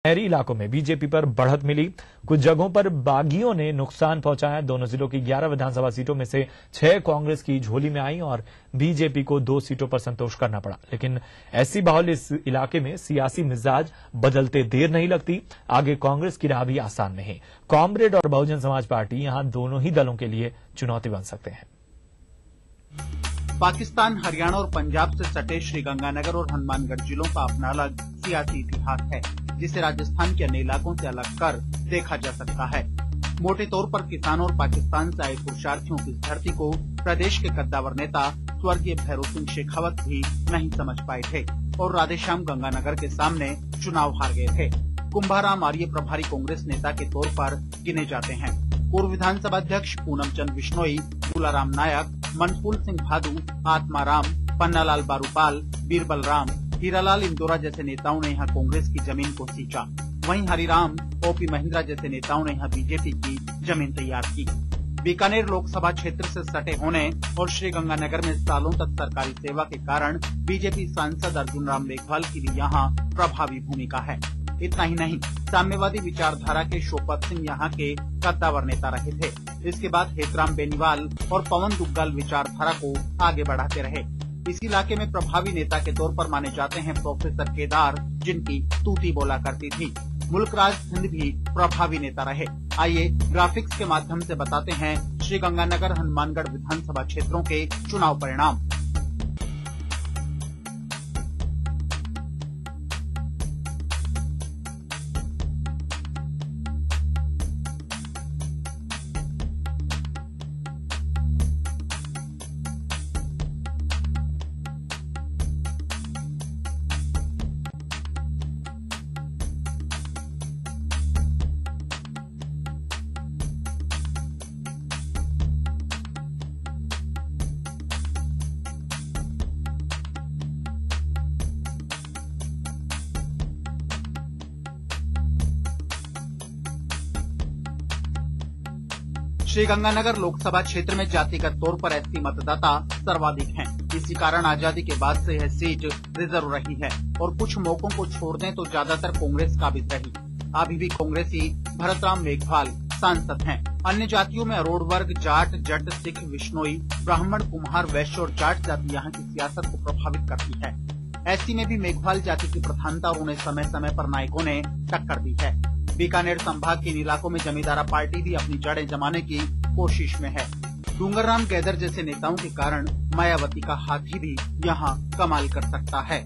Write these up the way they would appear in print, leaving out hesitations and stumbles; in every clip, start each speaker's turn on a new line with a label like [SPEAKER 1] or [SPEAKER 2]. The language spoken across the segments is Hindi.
[SPEAKER 1] शहरी इलाकों में बीजेपी पर बढ़त मिली। कुछ जगहों पर बागियों ने नुकसान पहुंचाया। दोनों जिलों की 11 विधानसभा सीटों में से 6 कांग्रेस की झोली में आई और बीजेपी को 2 सीटों पर संतोष करना पड़ा। लेकिन ऐसी माहौल इस इलाके में सियासी मिजाज बदलते देर नहीं लगती। आगे कांग्रेस की राह भी आसान नहीं। कॉमरेड और बहुजन समाज पार्टी यहां दोनों ही दलों के लिए चुनौती बन सकते हैं।
[SPEAKER 2] पाकिस्तान, हरियाणा और पंजाब से सटे श्रीगंगानगर और हनुमानगढ़ जिलों का अपना अलग सियासी इतिहास है, जिसे राजस्थान के अन्य इलाकों से अलग कर देखा जा सकता है। मोटे तौर पर किसानों और पाकिस्तान से आए पुरुषार्थियों की इस धरती को प्रदेश के कद्दावर नेता स्वर्गीय भैरों सिंह शेखावत भी नहीं समझ पाए थे और राधेश्याम गंगानगर के सामने चुनाव हार गए थे। कुंभाराम आर्य प्रभारी कांग्रेस नेता के तौर पर गिने जाते हैं। पूर्व विधानसभा अध्यक्ष पूनम चंद बिश्नोई, तुलाराम नायक, मनफूल सिंह भादु, आत्माराम, पन्नालाल बारूपाल, बीरबल राम, हीरालाल इंदौरा जैसे नेताओं ने यहाँ कांग्रेस की जमीन को सींचा। वहीं हरिराम, ओपी महिंद्रा जैसे नेताओं ने यहाँ बीजेपी की जमीन तैयार की। बीकानेर लोकसभा क्षेत्र से सटे होने और श्रीगंगानगर में सालों तक सरकारी सेवा के कारण बीजेपी सांसद अर्जुन राम मेघवाल की भी यहाँ प्रभावी भूमिका है। इतना ही नहीं, साम्यवादी विचारधारा के शोपत सिंह यहाँ के कद्दावर नेता रहे थे। इसके बाद हेतराम बेनीवाल और पवन दुग्गल विचारधारा को आगे बढ़ाते रहे। इस इलाके में प्रभावी नेता के तौर पर माने जाते हैं प्रोफेसर केदार, जिनकी तूती बोला करती थी। मुल्कराज सिंह भी प्रभावी नेता रहे। आइए ग्राफिक्स के माध्यम से बताते हैं श्रीगंगानगर, हनुमानगढ़ विधानसभा क्षेत्रों के चुनाव परिणाम। श्रीगंगानगर लोकसभा क्षेत्र में जातिगत तौर पर एससी मतदाता सर्वाधिक हैं। इसी कारण आजादी के बाद से यह सीट रिजर्व रही है और कुछ मौकों को छोड़ दें तो ज्यादातर कांग्रेस काबिज रही। अभी भी कांग्रेसी भरतराम मेघवाल सांसद हैं। अन्य जातियों में अरोड़ वर्ग, जाट, जट, सिख, विश्नोई, ब्राह्मण, कुम्हार, वैश्य और जाट जाति यहाँ की सियासत को प्रभावित करती है। ऐसी में भी मेघवाल जाति की प्रधानता और उन्हें समय समय पर नायकों ने टक्कर दी है। बीकानेर संभाग के इन इलाकों में जमींदारा पार्टी भी अपनी जड़ें जमाने की कोशिश में है। डूंगरराम गैदर जैसे नेताओं के कारण मायावती का हाथी भी यहाँ कमाल कर सकता है।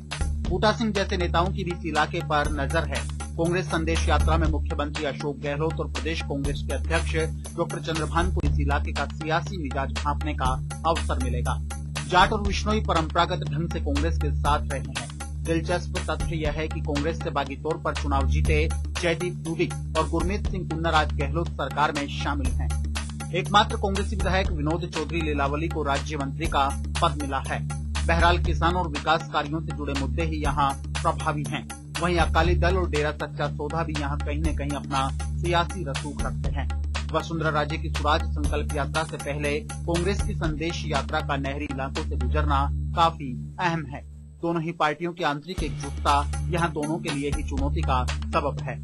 [SPEAKER 2] बूटा सिंह जैसे नेताओं की भी इस इलाके पर नजर है। कांग्रेस संदेश यात्रा में मुख्यमंत्री अशोक गहलोत और प्रदेश कांग्रेस के अध्यक्ष डॉक्टर चंद्रभान को इस इलाके का सियासी मिजाज भांपने का अवसर मिलेगा। जाट और विश्नोई परंपरागत ढंग से कांग्रेस के साथ रहे हैं। दिलचस्प तथ्य यह है कि कांग्रेस से बागी तौर पर चुनाव जीते जयदीप दूबी और गुरमीत सिंह कुन्नर आज गहलोत सरकार में शामिल हैं। एकमात्र कांग्रेसी विधायक विनोद चौधरी लीलावली को राज्य मंत्री का पद मिला है। बहरहाल किसानों और विकास कार्यों से जुड़े मुद्दे ही यहाँ प्रभावी हैं। वहीं अकाली दल और डेरा सच्चा सौदा भी यहाँ कहीं न कहीं अपना सियासी रसूख रखते हैं। वसुंधरा राजे की स्वराज संकल्प यात्रा से पहले कांग्रेस की संदेश यात्रा का नहरी इलाकों से गुजरना काफी अहम है। दोनों ही पार्टियों की आंतरिक एकजुटता यहाँ दोनों के लिए ही चुनौती का सबब है।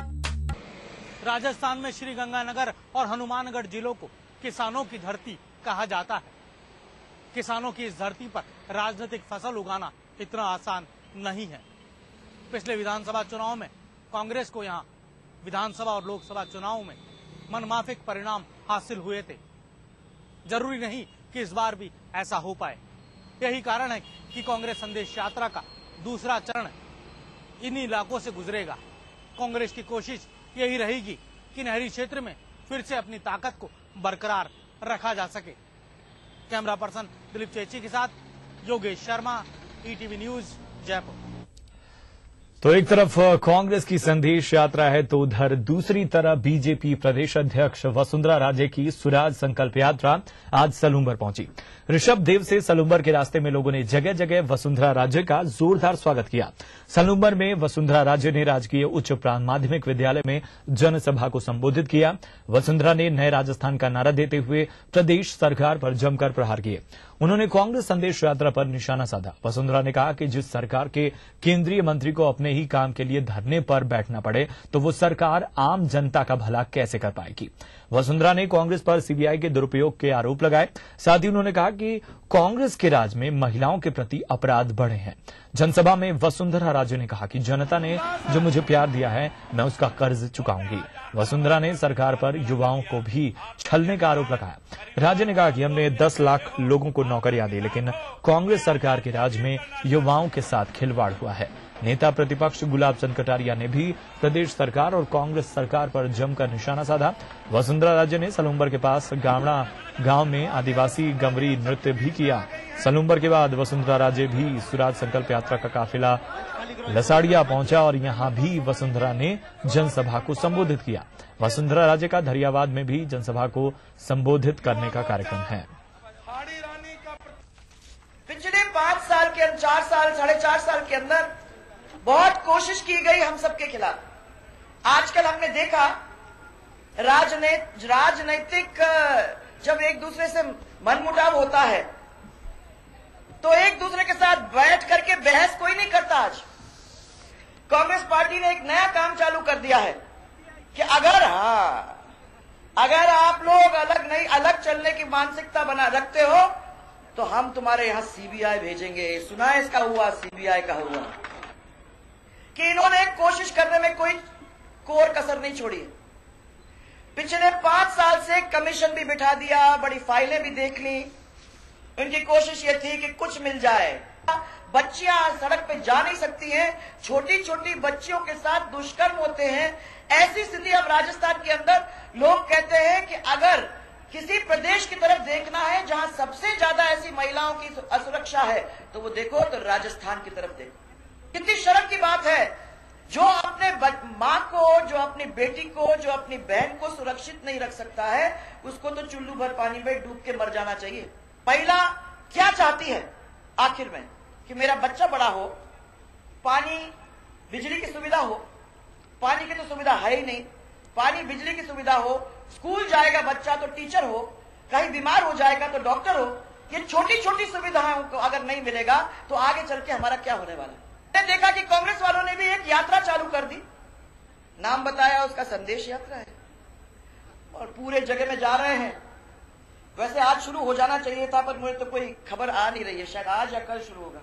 [SPEAKER 3] राजस्थान में श्रीगंगानगर और हनुमानगढ़ जिलों को किसानों की धरती कहा जाता है। किसानों की इस धरती पर राजनीतिक फसल उगाना इतना आसान नहीं है। पिछले विधानसभा चुनाव में कांग्रेस को यहाँ विधानसभा और लोकसभा चुनाव में मनमाफिक परिणाम हासिल हुए थे। जरूरी नहीं कि इस बार भी ऐसा हो पाए। यही कारण है कि कांग्रेस संदेश यात्रा का दूसरा चरण इन्हीं इलाकों से गुजरेगा। कांग्रेस की कोशिश यही रहेगी कि नहरी क्षेत्र में फिर से अपनी ताकत को बरकरार रखा जा सके। कैमरा पर्सन दिलीप चेची के साथ योगेश शर्मा, ईटीवी न्यूज, जयपुर।
[SPEAKER 1] तो एक तरफ कांग्रेस की संदेश यात्रा है तो उधर दूसरी तरफ बीजेपी प्रदेश अध्यक्ष वसुंधरा राजे की स्वराज संकल्प यात्रा आज सलूंबर पहुंची। ऋषभ देव से सलूंबर के रास्ते में लोगों ने जगह जगह वसुंधरा राजे का जोरदार स्वागत किया। सलूंबर में वसुंधरा राजे ने राजकीय उच्च माध्यमिक विद्यालय में जनसभा को संबोधित किया। वसुंधरा ने नए राजस्थान का नारा देते हुए प्रदेश सरकार पर जमकर प्रहार किए। उन्होंने कांग्रेस संदेश यात्रा पर निशाना साधा। वसुंधरा ने कहा कि जिस सरकार के केंद्रीय मंत्री को अपने ही काम के लिए धरने पर बैठना पड़े तो वो सरकार आम जनता का भला कैसे कर पाएगी। वसुंधरा ने कांग्रेस पर सीबीआई के दुरुपयोग के आरोप लगाए। साथ ही उन्होंने कहा कि कांग्रेस के राज में महिलाओं के प्रति अपराध बढ़े हैं। जनसभा में वसुंधरा राजे ने कहा कि जनता ने जो मुझे प्यार दिया है मैं उसका कर्ज चुकाऊंगी। वसुंधरा ने सरकार पर युवाओं को भी छलने का आरोप लगाया। राजे ने कहा कि हमने 10 लाख लोगों को नौकरियां दी, लेकिन कांग्रेस सरकार के राज में युवाओं के साथ खिलवाड़ हुआ है। नेता प्रतिपक्ष गुलाब चंद कटारिया ने भी प्रदेश सरकार और कांग्रेस सरकार पर जमकर निशाना साधा। वसुंधरा राजे ने सलूम्बर के पास गावड़ा गांव में आदिवासी गंवरी नृत्य भी किया। सलूम्बर के बाद वसुंधरा राजे भी स्वराज संकल्प यात्रा का काफिला लसाड़िया पहुंचा और यहां भी वसुंधरा ने जनसभा को संबोधित किया। वसुंधरा राजे का धरियावाद में भी जनसभा को संबोधित करने का कार्यक्रम है।
[SPEAKER 4] पिछले 5 साल के 4 साल 4.5 साल के अंदर बहुत कोशिश की गई हम सबके खिलाफ। आजकल हमने देखा राजनैतिक जब एक दूसरे से मनमुटाव होता है तो एक दूसरे के साथ बैठ करके बहस कोई नहीं करता। आज कांग्रेस पार्टी ने एक नया काम चालू कर दिया है कि अगर आप लोग अलग चलने की मानसिकता बना रखते हो तो हम तुम्हारे यहां सीबीआई भेजेंगे। सुना है इसका हुआ, सीबीआई का हुआ कि इन्होंने कोशिश करने में कोई कोर कसर नहीं छोड़ी। पिछले 5 साल से कमीशन भी बिठा दिया, बड़ी फाइलें भी देख ली। इनकी कोशिश ये थी कि कुछ मिल जाए। बच्चियां सड़क पे जा नहीं सकती हैं, छोटी छोटी बच्चियों के साथ दुष्कर्म होते हैं। ऐसी स्थिति अब राजस्थान के अंदर लोग कहते हैं कि अगर किसी प्रदेश की तरफ देखना है जहां सबसे ज्यादा ऐसी महिलाओं की असुरक्षा है तो वो देखो तो राजस्थान की तरफ देखो। कितनी शर्म की बात है, जो अपने मां को, जो अपनी बेटी को, जो अपनी बहन को सुरक्षित नहीं रख सकता है उसको तो चुल्लू भर पानी में डूब के मर जाना चाहिए। महिला क्या चाहती है आखिर में कि मेरा बच्चा बड़ा हो, पानी बिजली की सुविधा हो। पानी की तो सुविधा है ही नहीं, पानी बिजली की सुविधा हो, स्कूल जाएगा बच्चा तो टीचर हो, कहीं बीमार हो जाएगा तो डॉक्टर हो। ये छोटी छोटी सुविधाओं को अगर नहीं मिलेगा तो आगे चल के हमारा क्या होने वाला है। मैंने देखा कि कांग्रेस वालों ने भी एक यात्रा चालू कर दी, नाम बताया उसका संदेश यात्रा है, और पूरे जगह में जा रहे हैं। वैसे आज शुरू हो जाना चाहिए था पर मुझे तो कोई खबर आ नहीं रही है, शायद आज या कल शुरू होगा।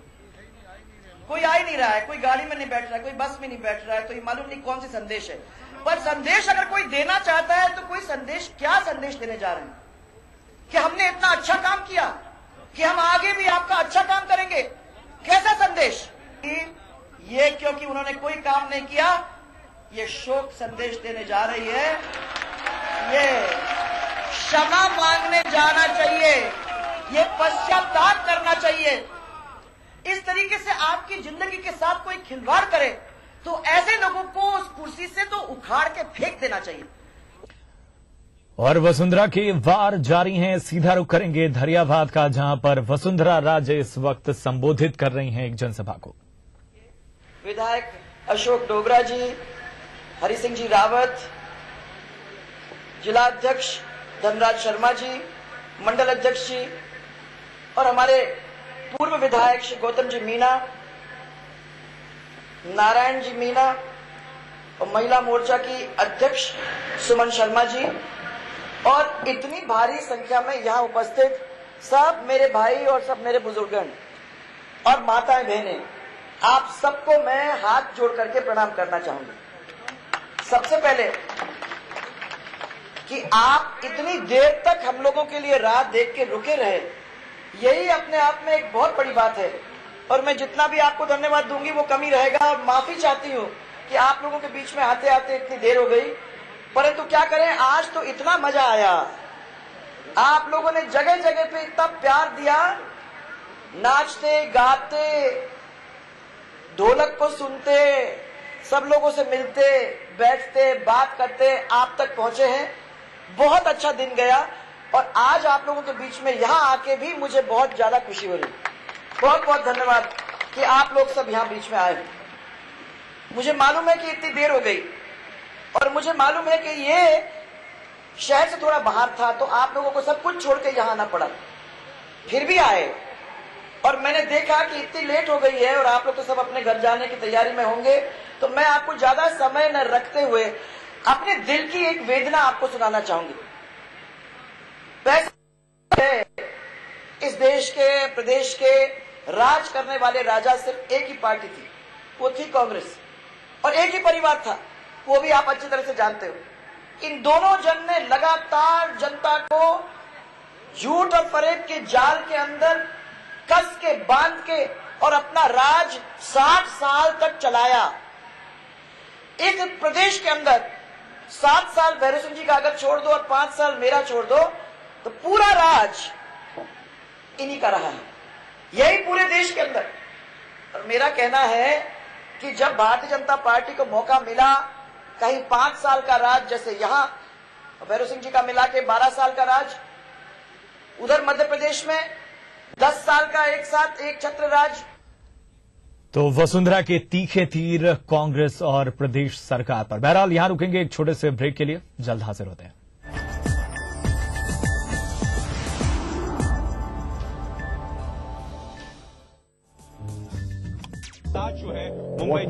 [SPEAKER 4] कोई आ ही नहीं रहा है, कोई गाड़ी में नहीं बैठ रहा है, कोई बस में नहीं बैठ रहा है, तो ये मालूम नहीं कौन सी संदेश है। पर संदेश अगर कोई देना चाहता है तो कोई संदेश, क्या संदेश देने जा रहे हैं कि हमने इतना अच्छा काम किया कि हम आगे भी आपका अच्छा काम करेंगे। कैसा संदेश? ये क्योंकि उन्होंने कोई काम नहीं किया, ये शोक संदेश देने जा रही है। ये क्षमा मांगने जाना चाहिए, ये पश्चाताप करना चाहिए। इस तरीके से आपकी जिंदगी के साथ कोई खिलवाड़ करे तो ऐसे लोगों को उस कुर्सी से तो उखाड़ के फेंक देना चाहिए।
[SPEAKER 1] और वसुंधरा के वार जारी हैं। सीधा रुख करेंगे धरियावाद का, जहां पर वसुंधरा राजे इस वक्त संबोधित कर रही हैं एक जनसभा को।
[SPEAKER 4] विधायक अशोक डोगरा जी, हरि सिंह जी रावत, जिला अध्यक्ष धनराज शर्मा जी, मंडल अध्यक्ष जी और हमारे पूर्व विधायक श्री गौतम जी मीणा, नारायण जी मीणा और महिला मोर्चा की अध्यक्ष सुमन शर्मा जी और इतनी भारी संख्या में यहाँ उपस्थित सब मेरे भाई और सब मेरे बुजुर्गन और माताएं बहनें, आप सबको मैं हाथ जोड़ करके प्रणाम करना चाहूंगा। सबसे पहले कि आप इतनी देर तक हम लोगों के लिए राह देख के रुके रहे, यही अपने आप में एक बहुत बड़ी बात है। और मैं जितना भी आपको धन्यवाद दूंगी वो कमी रहेगा। माफी चाहती हूँ कि आप लोगों के बीच में आते आते इतनी देर हो गई, परंतु क्या करें, आज तो इतना मजा आया। आप लोगों ने जगह जगह पे इतना प्यार दिया, नाचते गाते, ढोलक को सुनते, सब लोगों से मिलते, बैठते, बात करते आप तक पहुंचे हैं। बहुत अच्छा दिन गया और आज आप लोगों के बीच में यहाँ आके भी मुझे बहुत ज्यादा खुशी हो रही। बहुत बहुत धन्यवाद कि आप लोग सब यहाँ बीच में आए। मुझे मालूम है कि इतनी देर हो गई और मुझे मालूम है कि ये शहर से थोड़ा बाहर था तो आप लोगों को सब कुछ छोड़ के यहाँ आना पड़ा। फिर भी आए और मैंने देखा कि इतनी लेट हो गई है और आप लोग तो सब अपने घर जाने की तैयारी में होंगे, तो मैं आपको ज्यादा समय न रखते हुए अपने दिल की एक वेदना आपको सुनाना चाहूंगी। इस देश के प्रदेश के राज करने वाले राजा सिर्फ एक ही पार्टी थी, वो थी कांग्रेस, और एक ही परिवार था, वो भी आप अच्छी तरह से जानते हो। इन दोनों जन ने लगातार जनता को झूठ और फरेब के जाल के अंदर कस के बांध के और अपना राज 60 साल तक चलाया। इस प्रदेश के अंदर 7 साल भैरव सिंह जी का अगर छोड़ दो और 5 साल मेरा छोड़ दो तो पूरा राज इन्हीं का रहा है, यही पूरे देश के अंदर। और मेरा कहना है कि जब भारतीय जनता पार्टी को मौका मिला, कहीं 5 साल का राज जैसे यहां भैरव सिंह जी का मिला के 12 साल का राज, उधर मध्य प्रदेश में 10 साल का एक साथ एक छत्र राज।
[SPEAKER 1] तो वसुंधरा के तीखे तीर कांग्रेस और प्रदेश सरकार पर। बहरहाल यहां रुकेंगे एक छोटे से ब्रेक के लिए, जल्द हाजिर होते हैं।
[SPEAKER 5] जो है मुंबई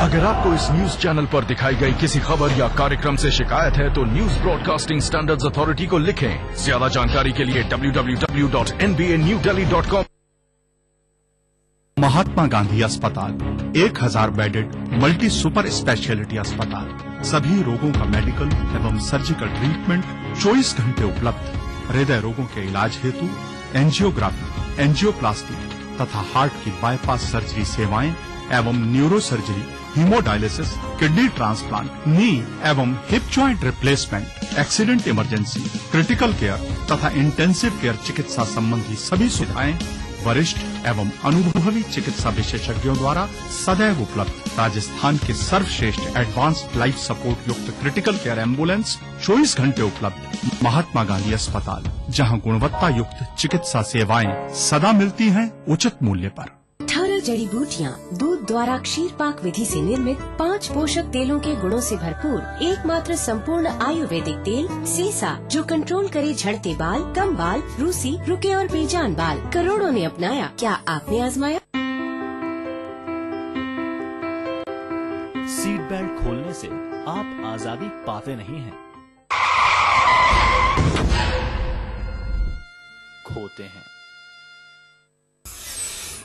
[SPEAKER 6] अगर आपको इस न्यूज चैनल पर दिखाई गई किसी खबर या कार्यक्रम से शिकायत है तो न्यूज ब्रॉडकास्टिंग स्टैंडर्ड्स अथॉरिटी को लिखें। ज्यादा जानकारी के लिए www.nbanewdelhi.com।
[SPEAKER 7] महात्मा गांधी अस्पताल 1000 बेडेड मल्टी सुपर स्पेशलिटी अस्पताल, सभी रोगों का मेडिकल एवं सर्जिकल ट्रीटमेंट 24 घंटे उपलब्ध। हृदय रोगों के इलाज हेतु एंजियोग्राफी, एंजियोप्लास्टी तथा हार्ट की बाईपास सर्जरी सेवाएं एवं neuro surgery, haemodialysis, kidney transplant, knee एवं hip joint replacement, accident emergency, critical care तथा इंटेंसिव केयर चिकित्सा संबंधी सभी सुविधाएं वरिष्ठ एवं अनुभवी चिकित्सा विशेषज्ञों द्वारा सदैव उपलब्ध। राजस्थान के सर्वश्रेष्ठ एडवांस्ड लाइफ सपोर्ट युक्त क्रिटिकल केयर एम्बुलेंस 24 घंटे उपलब्ध। महात्मा गांधी अस्पताल, जहां गुणवत्ता युक्त चिकित्सा सेवाएं सदा मिलती हैं उचित मूल्य पर।
[SPEAKER 8] 18 जड़ी बूटियाँ, दूध द्वारा क्षीर पाक विधि से निर्मित 5 पोषक तेलों के गुणों से भरपूर एकमात्र संपूर्ण आयुर्वेदिक तेल सीसा, जो कंट्रोल करे झड़ते बाल, कम बाल, रूसी, रुके और बेजान बाल। करोड़ों ने अपनाया, क्या आपने आजमाया?
[SPEAKER 9] सीट बेल्ट खोलने से आप आजादी पाते नहीं हैं, खोते हैं।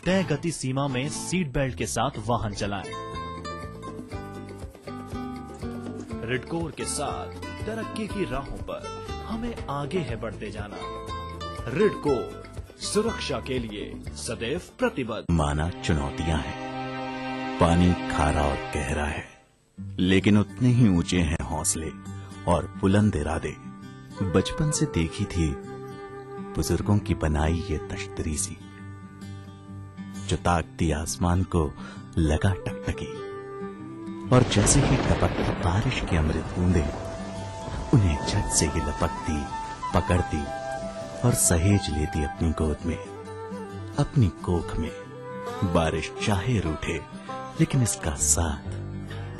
[SPEAKER 9] तय गति सीमा में सीट बेल्ट के साथ वाहन चलाएं। रिडकोर के साथ तरक्की की राहों पर हमें आगे है बढ़ते जाना। रिडकोर, सुरक्षा के लिए सदैव प्रतिबद्ध।
[SPEAKER 10] माना चुनौतियां हैं, पानी खारा और गहरा है, लेकिन उतने ही ऊंचे हैं हौसले और बुलंद इरादे। बचपन से देखी थी बुजुर्गों की बनाई ये तश्तरी सी, जो ताकती आसमान को लगा टकटकी, और जैसे ही टपकती बारिश की अमृत बूंदे उन्हें झट से ही लपकती, पकड़ती और सहेज लेती अपनी गोद में, अपनी कोख में। बारिश चाहे रूठे, लेकिन इसका साथ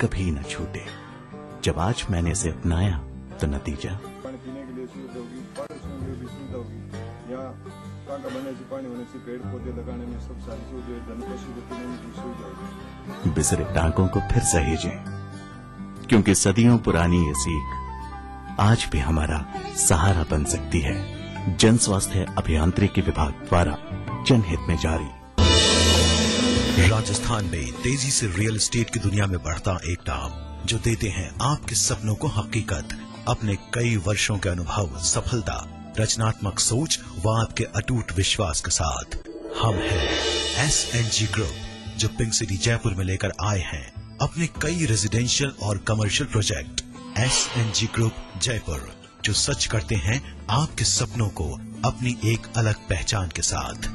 [SPEAKER 10] कभी न छूटे। जब आज मैंने इसे अपनाया तो नतीजा पेड़ पौधे लगाने में सब सारी बिसरे टांकों को फिर सहेजें, क्योंकि सदियों पुरानी ये सीख आज भी हमारा सहारा बन सकती है। जन स्वास्थ्य अभियांत्रिकी विभाग द्वारा जनहित में जारी।
[SPEAKER 11] राजस्थान में तेजी से रियल एस्टेट की दुनिया में बढ़ता एक नाम, जो देते हैं आपके सपनों को हकीकत। अपने कई वर्षों के अनुभव, सफलता, रचनात्मक सोच व आपके अटूट विश्वास के साथ हम हैं SNG ग्रुप, जो पिंक सिटी जयपुर में लेकर आए हैं अपने कई रेजिडेंशियल और commercial project. SNG group Jaipur, जो सच करते हैं आपके सपनों को अपनी एक अलग पहचान के साथ।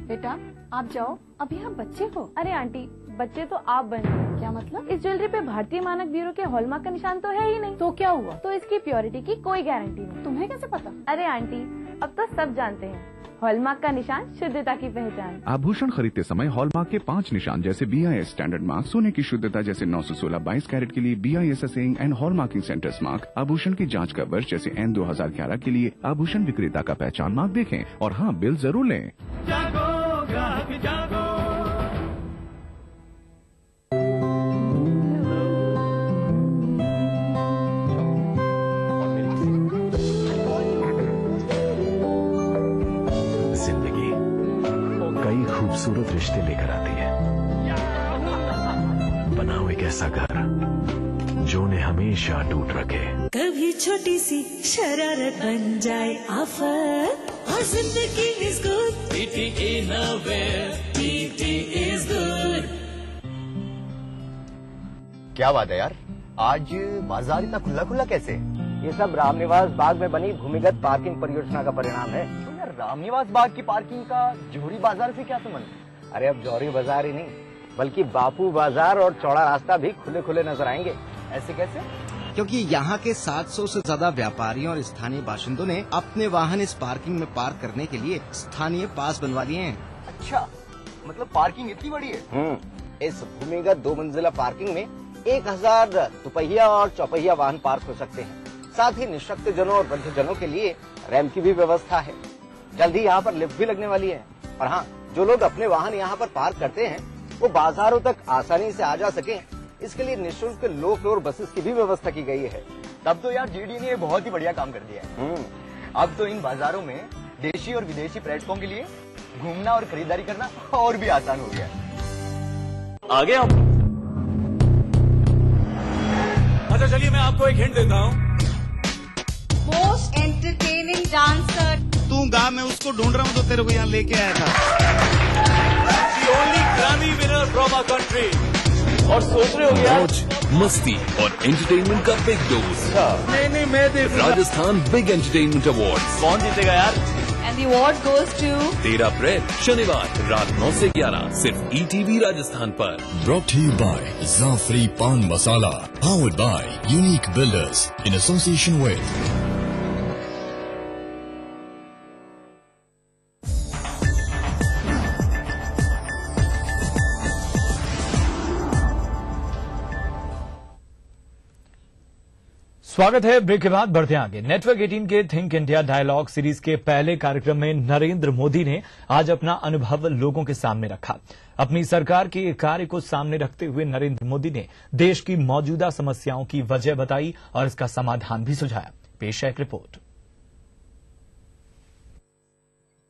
[SPEAKER 12] बेटा आप जाओ, अभी आप बच्चे हो। अरे आंटी, बच्चे तो आप बने। क्या मतलब? इस ज्वेलरी पे भारतीय मानक ब्यूरो के हॉलमार्क का निशान तो है ही नहीं। तो क्या हुआ? तो इसकी प्योरिटी की कोई गारंटी नहीं। तुम्हें कैसे पता? अरे आंटी, अब तो सब जानते हैं हॉलमार्क का निशान, शुद्धता की पहचान।
[SPEAKER 13] आभूषण खरीदते समय हॉलमार्क के 5 निशान जैसे BIS स्टैंडर्ड मार्क, सोने की शुद्धता जैसे 916 22 कैरेट के लिए BIS assaying and hallmarking centres mark, आभूषण की जांच का वर्ष जैसे N 2011 के लिए आभूषण विक्रेता का पहचान मार्क देखें और हाँ, बिल जरूर लें।
[SPEAKER 9] खूबसूरत रिश्ते लेकर आती है। बनाओ एक ऐसा घर जो उन्हें हमेशा अटूट रखे।
[SPEAKER 14] कभी छोटी सी शरारत बन जाए आफत और जिंदगी is good. TT Innerwear, TT is good।
[SPEAKER 15] क्या बात है यार, आज बाजार इतना खुला खुला कैसे?
[SPEAKER 16] ये सब रामनिवास बाग में बनी भूमिगत पार्किंग परियोजना का परिणाम है।
[SPEAKER 15] तो यार रामनिवास बाग की पार्किंग का जौहरी बाजार से क्या संबंध?
[SPEAKER 16] अरे अब जौहरी बाजार ही नहीं बल्कि बापू बाजार और चौड़ा रास्ता भी खुले खुले नजर आएंगे।
[SPEAKER 15] ऐसे कैसे?
[SPEAKER 17] क्योंकि यहाँ के 700 से ज्यादा व्यापारियों और स्थानीय बाशिंदों ने अपने वाहन इस पार्किंग में पार्क करने के लिए स्थानीय पास बनवा लिए हैं।
[SPEAKER 15] अच्छा, मतलब पार्किंग इतनी बड़ी है?
[SPEAKER 16] इस भूमिगत 2 मंजिला पार्किंग में 1000 दुपहिया और चौपहिया वाहन पार्क हो सकते हैं। साथ ही निःशक्त जनों और वृद्ध जनों के लिए रैंप की भी व्यवस्था है। जल्दी यहाँ पर लिफ्ट भी लगने वाली है। और हाँ, जो लोग अपने वाहन यहाँ पर पार्क करते हैं वो बाजारों तक आसानी से आ जा सकें, इसके लिए निःशुल्क लो फ्लोर बसेस की भी व्यवस्था की गई है।
[SPEAKER 15] तब तो यार GD ने बहुत ही बढ़िया काम कर दिया है। अब तो इन बाजारों में देशी और विदेशी पर्यटकों के लिए घूमना और खरीदारी करना और भी आसान हो गया है।
[SPEAKER 9] आगे आप। अच्छा चलिए मैं आपको एक हिंट देता हूँ।
[SPEAKER 18] Most entertaining dancer.
[SPEAKER 19] तू गाँव में उसको ढूंढ रहा हूँ जो तेरे को यहाँ लेके आया था।
[SPEAKER 9] The only Grammy winner from our country। और सोच रहे हो यार, मस्ती और एंटरटेनमेंट का बिग डोज।
[SPEAKER 19] नहीं मैं दे
[SPEAKER 9] राजस्थान बिग एंटरटेनमेंट अवार्ड। कौन जीतेगा यार?
[SPEAKER 18] And the award goes to
[SPEAKER 9] 13 अप्रैल शनिवार रात 9 से 11 सिर्फ ETV राजस्थान पर।
[SPEAKER 20] Brought to you by Zafri Pan Masala, powered by Unique Builders in association with
[SPEAKER 1] स्वागत है। ब्रेक के बाद बढ़ते आगे। नेटवर्क 18 के थिंक इंडिया डायलॉग सीरीज के पहले कार्यक्रम में नरेंद्र मोदी ने आज अपना अनुभव लोगों के सामने रखा। अपनी सरकार के कार्य को सामने रखते हुए नरेंद्र मोदी ने देश की मौजूदा समस्याओं की वजह बताई और इसका समाधान भी सुझाया। पेश है एक रिपोर्ट।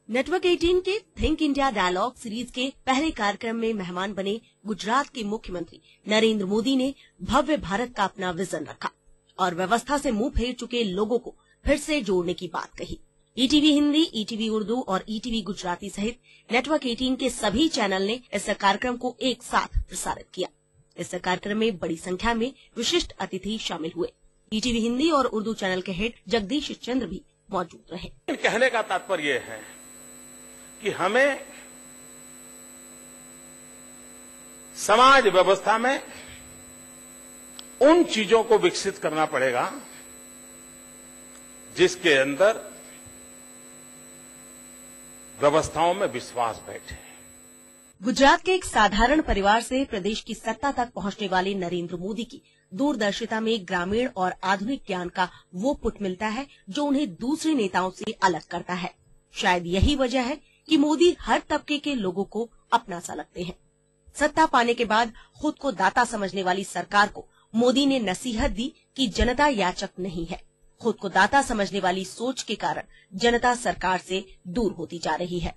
[SPEAKER 21] नेटवर्क 18 के थिंक इंडिया डायलॉग सीरीज के पहले कार्यक्रम में मेहमान बने गुजरात के मुख्यमंत्री नरेंद्र मोदी ने भव्य भारत का अपना विजन रखा और व्यवस्था से मुंह फेर चुके लोगों को फिर से जोड़ने की बात कही। ETV हिंदी, ETV उर्दू और ETV गुजराती सहित नेटवर्क 18 के सभी चैनल ने इस कार्यक्रम को एक साथ प्रसारित किया। इस कार्यक्रम में बड़ी संख्या में विशिष्ट अतिथि शामिल हुए। ETV हिंदी और उर्दू चैनल के हेड जगदीश चंद्र भी मौजूद रहे।
[SPEAKER 5] कहने का तात्पर्य यह है कि हमें समाज व्यवस्था में उन चीजों को विकसित करना पड़ेगा जिसके अंदर व्यवस्थाओं में विश्वास बैठे।
[SPEAKER 21] गुजरात के एक साधारण परिवार से प्रदेश की सत्ता तक पहुंचने वाले नरेंद्र मोदी की दूरदर्शिता में ग्रामीण और आधुनिक ज्ञान का वो पुट मिलता है जो उन्हें दूसरे नेताओं से अलग करता है। शायद यही वजह है कि मोदी हर तबके के लोगों को अपना सा लगते हैं। सत्ता पाने के बाद खुद को दाता समझने वाली सरकार को मोदी ने नसीहत दी कि जनता याचक नहीं है। खुद को दाता समझने वाली सोच के कारण जनता सरकार से दूर होती जा रही है।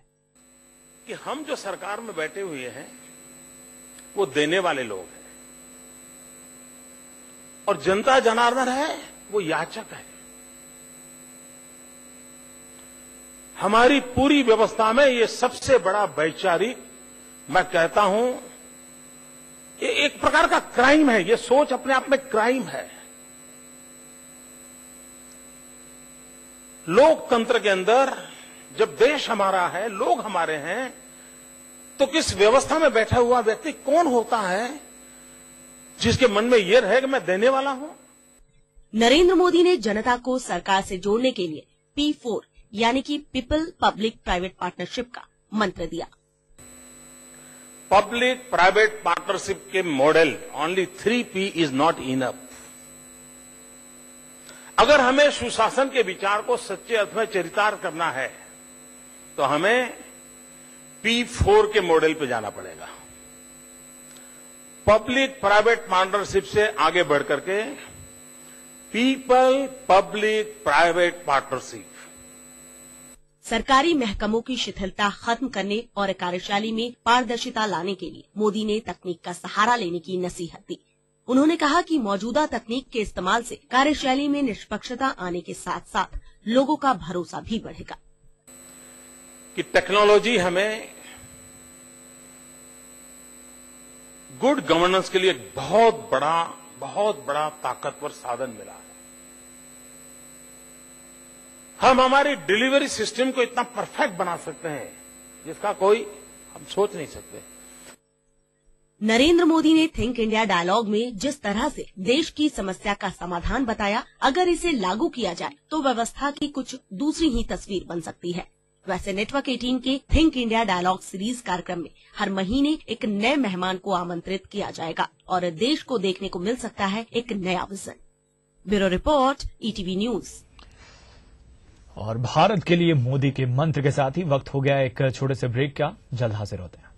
[SPEAKER 5] कि हम जो सरकार में बैठे हुए हैं वो देने वाले लोग हैं और जनता जनार्दन है वो याचक है। हमारी पूरी व्यवस्था में ये सबसे बड़ा वैचारिक, मैं कहता हूं ये एक प्रकार का क्राइम है। ये सोच अपने आप में क्राइम है। लोकतंत्र के अंदर जब देश हमारा है, लोग हमारे हैं, तो किस व्यवस्था में बैठा हुआ व्यक्ति कौन होता है जिसके मन में यह रहे कि मैं देने वाला हूं।
[SPEAKER 21] नरेंद्र मोदी ने जनता को सरकार से जोड़ने के लिए P4 यानी कि पीपल पब्लिक प्राइवेट पार्टनरशिप का मंत्र दिया।
[SPEAKER 5] पब्लिक प्राइवेट पार्टनरशिप के model only 3P is not enough. अगर हमें सुशासन के विचार को सच्चे अर्थ में चरितार्थ करना है तो हमें P4 के मॉडल पे जाना पड़ेगा। पब्लिक प्राइवेट पार्टनरशिप से आगे बढ़ करके पीपल पब्लिक प्राइवेट पार्टनरशिप।
[SPEAKER 21] सरकारी महकमों की शिथिलता खत्म करने और कार्यशैली में पारदर्शिता लाने के लिए मोदी ने तकनीक का सहारा लेने की नसीहत दी। उन्होंने कहा कि मौजूदा तकनीक के इस्तेमाल से कार्यशैली में निष्पक्षता आने के साथ साथ लोगों का भरोसा भी बढ़ेगा।
[SPEAKER 5] कि टेक्नोलॉजी हमें गुड गवर्नेंस के लिए एक बहुत बड़ा ताकतवर साधन मिला है। हम हमारी डिलीवरी सिस्टम को इतना परफेक्ट बना सकते हैं जिसका कोई हम सोच नहीं सकते।
[SPEAKER 21] नरेंद्र मोदी ने थिंक इंडिया डायलॉग में जिस तरह से देश की समस्या का समाधान बताया, अगर इसे लागू किया जाए तो व्यवस्था की कुछ दूसरी ही तस्वीर बन सकती है। वैसे नेटवर्क 18 के थिंक इंडिया डायलॉग सीरीज कार्यक्रम में हर महीने एक नए मेहमान को आमंत्रित किया जाएगा और देश को देखने को मिल सकता है एक नया vision. Bureau report, ETV news.
[SPEAKER 1] और भारत के लिए मोदी के मंत्र के साथ ही वक्त हो गया एक छोटे से ब्रेक का। जल्द हाजिर होते हैं।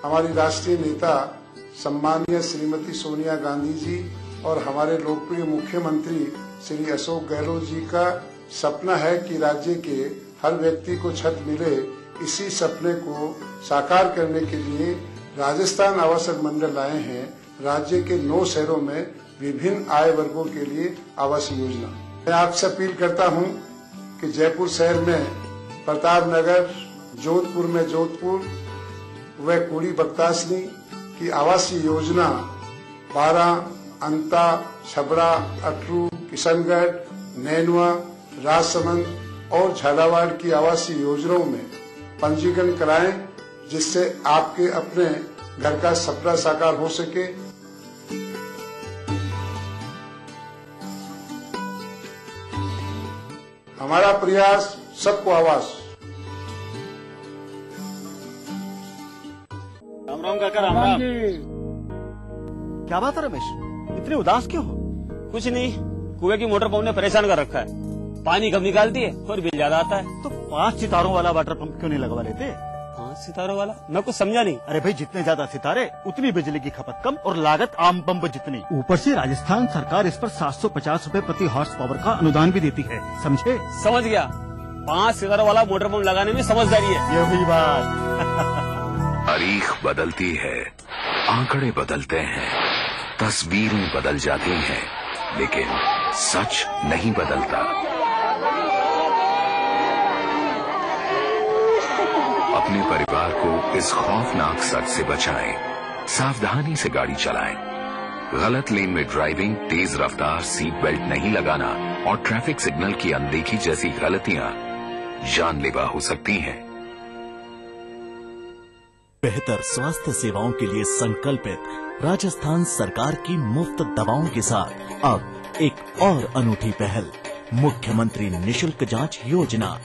[SPEAKER 2] हमारी राष्ट्रीय नेता सम्मानीय श्रीमती सोनिया गांधी जी और हमारे लोकप्रिय मुख्यमंत्री श्री अशोक गहलोत जी का सपना है कि राज्य के हर व्यक्ति को छत मिले। इसी सपने को साकार करने के लिए राजस्थान आवासन मंडल लाए हैं राज्य के 9 शहरों में विभिन्न आय वर्गों के लिए आवास योजना। मैं आपसे अपील करता हूं कि जयपुर शहर में प्रताप नगर, जोधपुर में जोधपुर व कुड़ी बक्तासनी की आवासीय योजना 12, अंता, छबड़ा, अटरू, किशनगढ़, नैनवा, राजसमंद और झालावाड़ की आवासीय योजनाओं में पंजीकरण कराएं, जिससे आपके अपने घर का सपना साकार हो सके। हमारा प्रयास सबको आवास।
[SPEAKER 19] राम राम काका, राम राम। क्या बात है रमेश, इतने उदास क्यों हो?
[SPEAKER 22] कुछ नहीं, कुएं की मोटर पंप ने परेशान कर रखा है। पानी कम निकालती है और बिल ज्यादा आता है।
[SPEAKER 19] तो 5 सितारों वाला वाटर पंप क्यों नहीं लगवा लेते?
[SPEAKER 22] 5 सितारों वाला? मैं कुछ समझा नहीं।
[SPEAKER 19] अरे भाई, जितने ज्यादा सितारे उतनी बिजली की खपत कम और लागत आम पंप जितनी। ऊपर से राजस्थान सरकार इस पर 750 रूपए प्रति हॉर्स पावर का अनुदान भी देती है, समझे?
[SPEAKER 22] समझ गया। 5 सितारों वाला मोटर पंप लगाने में समझदारी है।
[SPEAKER 19] ये हुई बात।
[SPEAKER 23] तारीख बदलती है, आंकड़े बदलते हैं, तस्वीरें बदल जाती हैं, लेकिन सच नहीं बदलता। अपने परिवार को इस खौफनाक सच से बचाएं। सावधानी से गाड़ी चलाएं। गलत लेन में ड्राइविंग, तेज रफ्तार, सीट बेल्ट नहीं लगाना और ट्रैफिक सिग्नल की अनदेखी जैसी गलतियां जानलेवा हो सकती हैं।
[SPEAKER 10] बेहतर स्वास्थ्य सेवाओं के लिए संकल्पित राजस्थान सरकार की मुफ्त दवाओं के साथ अब एक और अनूठी पहल, मुख्यमंत्री निशुल्क जांच योजना।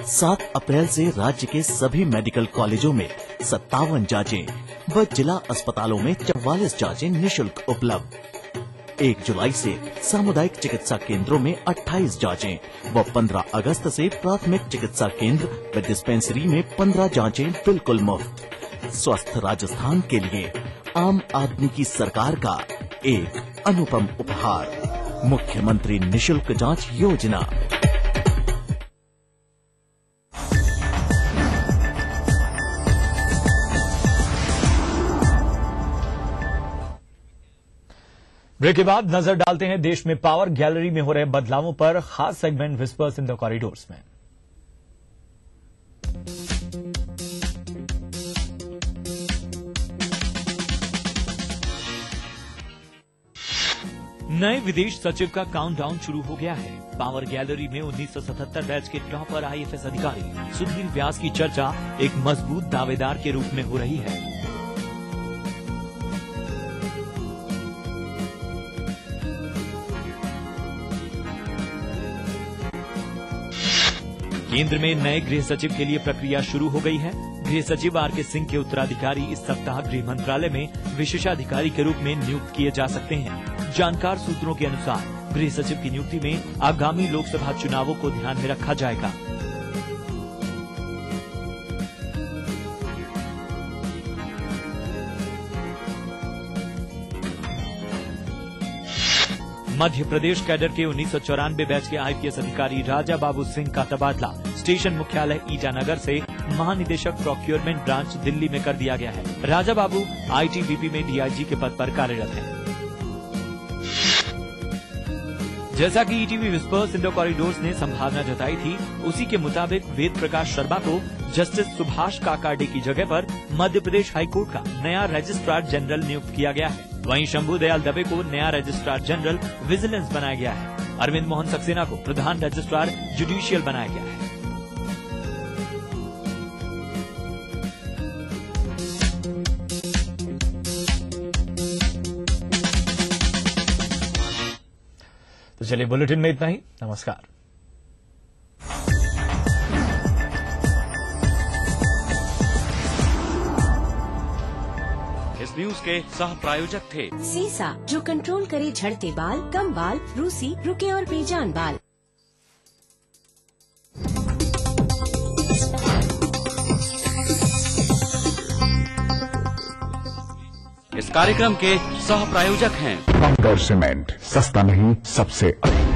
[SPEAKER 10] 7 अप्रैल से राज्य के सभी मेडिकल कॉलेजों में 57 जांचें व जिला अस्पतालों में 44 जांचें निशुल्क उपलब्ध। 1 जुलाई से सामुदायिक चिकित्सा केंद्रों में 28 जांचें व 15 अगस्त से प्राथमिक चिकित्सा केंद्र व डिस्पेंसरी में 15 जांचें बिल्कुल मुफ्त। स्वस्थ राजस्थान के लिए आम आदमी की सरकार का एक अनुपम उपहार, मुख्यमंत्री निशुल्क जांच योजना।
[SPEAKER 1] ब्रेक के बाद नजर डालते हैं देश में पावर गैलरी में हो रहे बदलावों पर। खास segment whispers in the corridors में। नए विदेश सचिव का काउंटडाउन शुरू हो गया है। पावर गैलरी में 1977 बैच के टॉपर IFS अधिकारी सुधीर व्यास की चर्चा एक मजबूत दावेदार के रूप में हो रही है। केंद्र में नए गृह सचिव के लिए प्रक्रिया शुरू हो गई है। गृह सचिव आर.के. सिंह के उत्तराधिकारी इस सप्ताह गृह मंत्रालय में विशेषाधिकारी के रूप में नियुक्त किए जा सकते हैं। जानकार सूत्रों के अनुसार गृह सचिव की नियुक्ति में आगामी लोकसभा चुनावों को ध्यान में रखा जाएगा। मध्य प्रदेश कैडर के 1994 बैच के आईपीएस अधिकारी राजा बाबू सिंह का तबादला स्टेशन मुख्यालय ईटानगर से महानिदेशक प्रोक्योरमेंट ब्रांच दिल्ली में कर दिया गया है। राजा बाबू आईटीबीपी में डीआईजी के पद पर कार्यरत हैं। जैसा कि ईटीवी विस्पर्स इंडो कॉरिडोर्स ने संभावना जताई थी, उसी के मुताबिक वेद प्रकाश शर्मा को जस्टिस सुभाष काकाडे की जगह पर मध्य प्रदेश हाईकोर्ट का नया रजिस्ट्रार जनरल नियुक्त किया गया है। वहीं शंभू दयाल दवे को नया रजिस्ट्रार जनरल विजिलेंस बनाया गया है। अरविंद मोहन सक्सेना को प्रधान रजिस्ट्रार जुडिशियल बनाया गया है। तो चलिए बुलेटिन में इतना ही। नमस्कार।
[SPEAKER 9] इस न्यूज के सह प्रायोजक थे
[SPEAKER 8] सीसा, जो कंट्रोल करे झड़ते बाल, कम बाल, रूसी, रुके और बेजान बाल।
[SPEAKER 9] इस कार्यक्रम के सह प्रायोजक हैं
[SPEAKER 3] पंकर सीमेंट, सस्ता नहीं सबसे अधिक।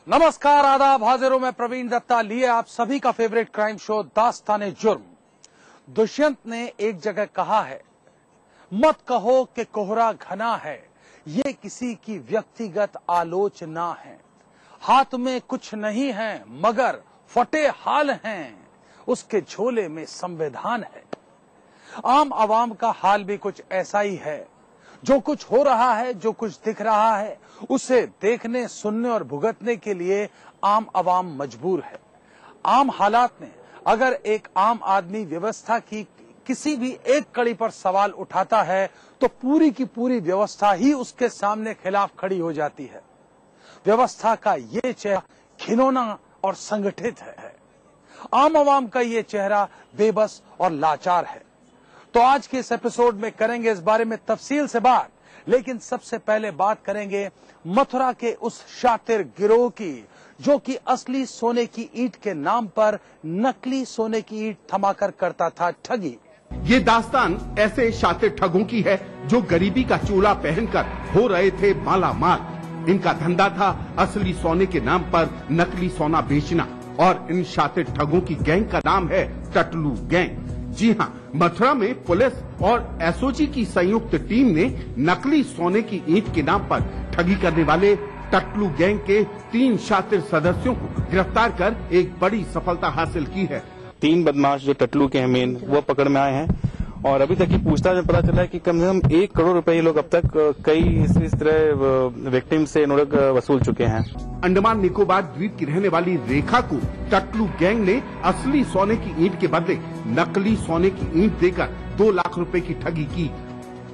[SPEAKER 4] नमस्कार, आदाब, हाजिरों में प्रवीण दत्ता लिए आप सभी का फेवरेट क्राइम शो दास्ताने जुर्म। दुष्यंत ने एक जगह कहा है, मत कहो कि कोहरा घना है, ये किसी की व्यक्तिगत आलोचना है। हाथ में कुछ नहीं है मगर फटे हाल हैं, उसके झोले में संविधान है। आम आवाम का हाल भी कुछ ऐसा ही है। जो कुछ हो रहा है, जो कुछ दिख रहा है, उसे देखने, सुनने और भुगतने के लिए आम आवाम मजबूर है। आम हालात में अगर एक आम आदमी व्यवस्था की किसी भी एक कड़ी पर सवाल उठाता है तो पूरी की पूरी व्यवस्था ही उसके सामने खिलाफ खड़ी हो जाती है। व्यवस्था का ये चेहरा घिनौना और संगठित है। आम आवाम का ये चेहरा बेबस और लाचार है। तो आज के इस एपिसोड में करेंगे इस बारे में तफसील से बात, लेकिन सबसे पहले बात करेंगे मथुरा के उस शातिर गिरोह की जो कि असली सोने की ईंट के नाम पर नकली सोने की ईंट थमाकर करता था ठगी।
[SPEAKER 6] ये दास्तान ऐसे शातिर ठगों की है जो गरीबी का चोला पहनकर हो रहे थे माला माल। इनका धंधा था असली सोने के नाम पर नकली सोना बेचना और इन शातिर ठगों की गैंग का नाम है टटलू गैंग। जी हाँ, मथुरा में पुलिस और एसओजी की संयुक्त टीम ने नकली सोने की ईंट के नाम पर ठगी करने वाले टटलू गैंग के 3 शातिर सदस्यों को गिरफ्तार कर एक बड़ी सफलता हासिल की है।
[SPEAKER 24] 3 बदमाश जो टटलू के हैं मेन, वो पकड़ में आए हैं और अभी तक की पूछताछ में पता चला है कि कम से कम 1 करोड़ रुपए ये लोग अब तक कई इस तरह विक्टिम से इन लोग वसूल चुके हैं।
[SPEAKER 6] अंडमान निकोबार द्वीप की रहने वाली रेखा को टटलू गैंग ने असली सोने की ईंट के बदले नकली सोने की ईंट देकर 2 लाख रुपए की ठगी की।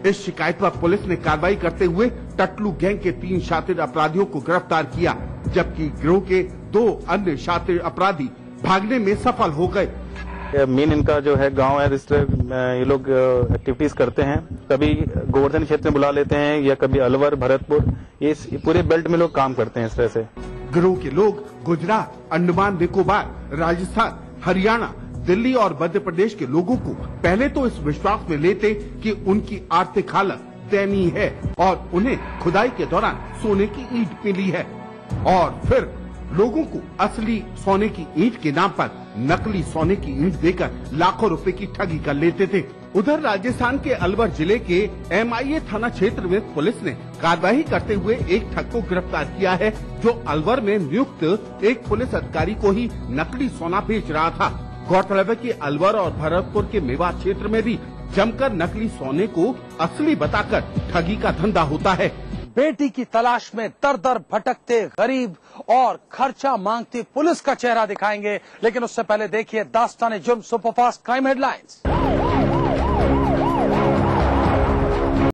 [SPEAKER 6] इस शिकायत पर पुलिस ने कार्रवाई करते हुए टटलू गैंग के 3 शातिर अपराधियों को गिरफ्तार किया, जबकि गिरोह के 2 अन्य शातिर अपराधी भागने में सफल हो गए।
[SPEAKER 24] मेन इनका जो है गांव है, इस तरह ये लोग एक्टिविटीज करते हैं। कभी गोवर्धन क्षेत्र में बुला लेते हैं या कभी अलवर, भरतपुर, ये पूरे बेल्ट में लोग काम करते हैं इस तरह से।
[SPEAKER 6] गिरोह के लोग गुजरात, अंडमान निकोबार, राजस्थान, हरियाणा, दिल्ली और मध्य प्रदेश के लोगों को पहले तो इस विश्वास में लेते कि उनकी आर्थिक हालत दयनीय है और उन्हें खुदाई के दौरान सोने की ईंट मिली है, और फिर लोगों को असली सोने की ईंट के नाम पर नकली सोने की ईंट देकर लाखों रुपए की ठगी कर लेते थे। उधर राजस्थान के अलवर जिले के MIA थाना क्षेत्र में पुलिस ने कार्रवाई करते हुए एक ठग को गिरफ्तार किया है, जो अलवर में नियुक्त एक पुलिस अधिकारी को ही नकली सोना बेच रहा था। गौरतलब है कि अलवर और भरतपुर के मेवात क्षेत्र में भी जमकर नकली सोने को असली बताकर ठगी का धंधा होता है।
[SPEAKER 4] बेटी की तलाश में दर दर भटकते गरीब और खर्चा मांगती पुलिस का चेहरा दिखाएंगे, लेकिन उससे पहले देखिए दास्तान-ए-जुर्म सुपरफास्ट क्राइम हेडलाइंस।